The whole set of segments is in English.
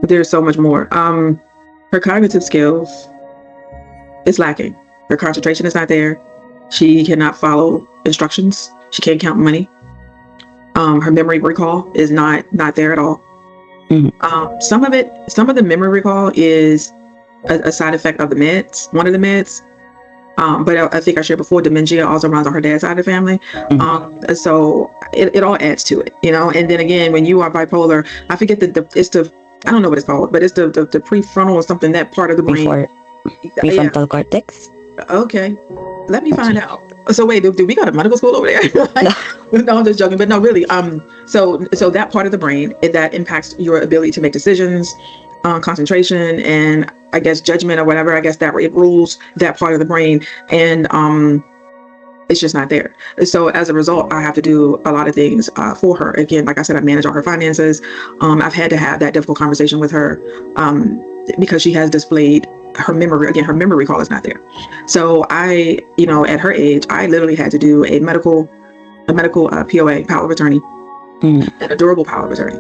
there's so much more. Her cognitive skills is lacking. Her concentration is not there. She cannot follow instructions. She can't count money. Her memory recall is not there at all. Some of the memory recall is a side effect of the meds, one of the meds. But I think I shared before, dementia also runs on her dad's side of the family. So it all adds to it, and then again, when you are bipolar, I forget I don't know what it's called, but it's the prefrontal or something, that part of the brain. Prefrontal cortex. Okay. Let me find out. So wait, do we go to medical school over there? No, I'm just joking. But no, really. So that part of the brain that impacts your ability to make decisions, concentration, and I guess judgment or whatever. I guess that it rules that part of the brain, and it's just not there. So as a result, I have to do a lot of things for her. Again, like I said, I manage all her finances. I've had to have that difficult conversation with her because she has displayed her memory. Again, her memory recall is not there. So I, at her age, I literally had to do a medical POA, power of attorney, and a durable power of attorney.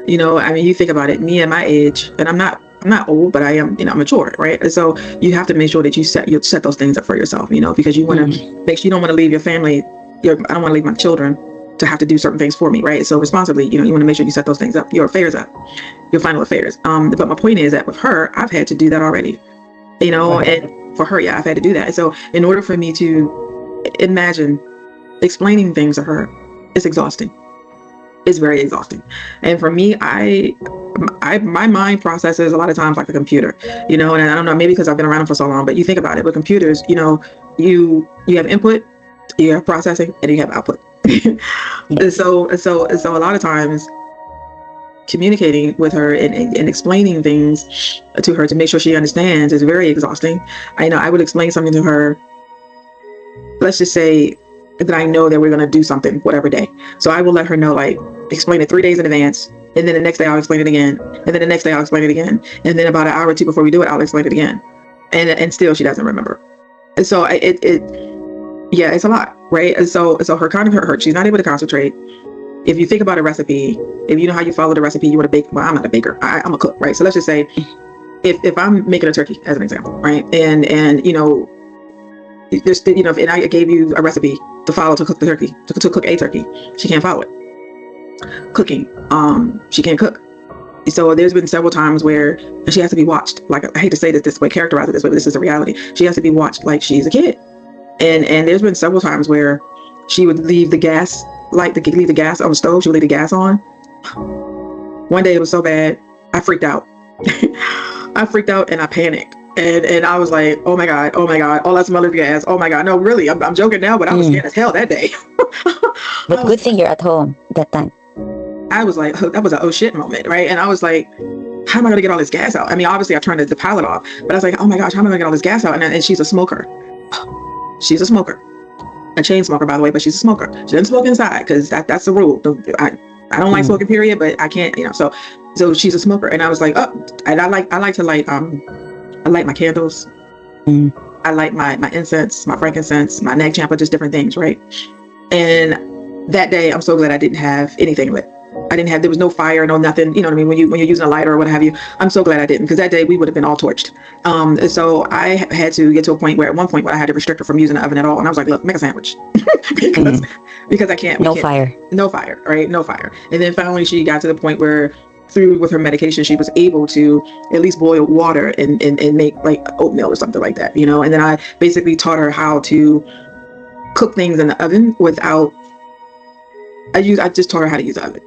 I mean, you think about it, me at my age, and I'm not old, but I am, mature, right? And so you have to make sure that you set those things up for yourself, because you want to make sure you don't want to leave your family. I don't want to leave my children to have to do certain things for me, right? So responsibly, you want to make sure you set those things up, your affairs up, your final affairs. But my point is that with her, I've had to do that already, and for her, I've had to do that. So in order for me to imagine explaining things to her, it's exhausting. It's very exhausting. And for me, my mind processes a lot of times like a computer, and I don't know, maybe because I've been around for so long, but you think about it with computers, you have input, you have processing, and you have output. And so a lot of times communicating with her and explaining things to her to make sure she understands is very exhausting. I would explain something to her, let's just say that I know that we're going to do something whatever day. So I will let her know, like, explain it 3 days in advance, and then the next day I'll explain it again, and then the next day I'll explain it again, and then about an hour or two before we do it, I'll explain it again, and still she doesn't remember. And so it's a lot, right? And so her cognitive hurt. She's not able to concentrate. If you think about a recipe, if you know how you follow the recipe, you want to bake. Well, I'm not a baker. I'm a cook, right? So let's just say, if I'm making a turkey as an example, right? And and I gave you a recipe to follow to cook the turkey, to cook a turkey, she can't follow it. Cooking, she can't cook. So there's been several times where she has to be watched. Like, I hate to say this way, characterize it this way, but this is the reality. She has to be watched like she's a kid. And there's been several times where she would leave the gas, leave the gas on the stove. She would leave the gas on. One day it was so bad, I freaked out. I freaked out and I panicked. And I was like, oh my God, all I smell is gas. Oh my God, no, really, I'm joking now, but I was scared as hell that day. But good thing you're at home that time. I was like, that was an oh shit moment, right? And I was like, how am I going to get all this gas out? I mean, obviously I turned the pallet off, but I was like, oh my gosh, how am I going to get all this gas out? And she's a smoker. She's a smoker. A chain smoker, by the way, but she's a smoker. She doesn't smoke inside because that's the rule. I don't like smoking, period, but I can't, so she's a smoker. And I was like, oh, and I like to light, I light my candles. I light my incense, my frankincense, my neck champa, just different things, right? And that day, I'm so glad I didn't have anything lit. There was no fire, no nothing, you know what I mean? When you're using a lighter or what have you, I'm so glad I didn't, because that day we would have been all torched. So I had to get to a point where I had to restrict her from using the oven at all. And I was like, look, make a sandwich because I can't. No fire, right? No fire. And then finally she got to the point where with her medication, she was able to at least boil water and make like oatmeal or something like that, and then I basically taught her how to cook things in the oven without, I just taught her how to use the oven.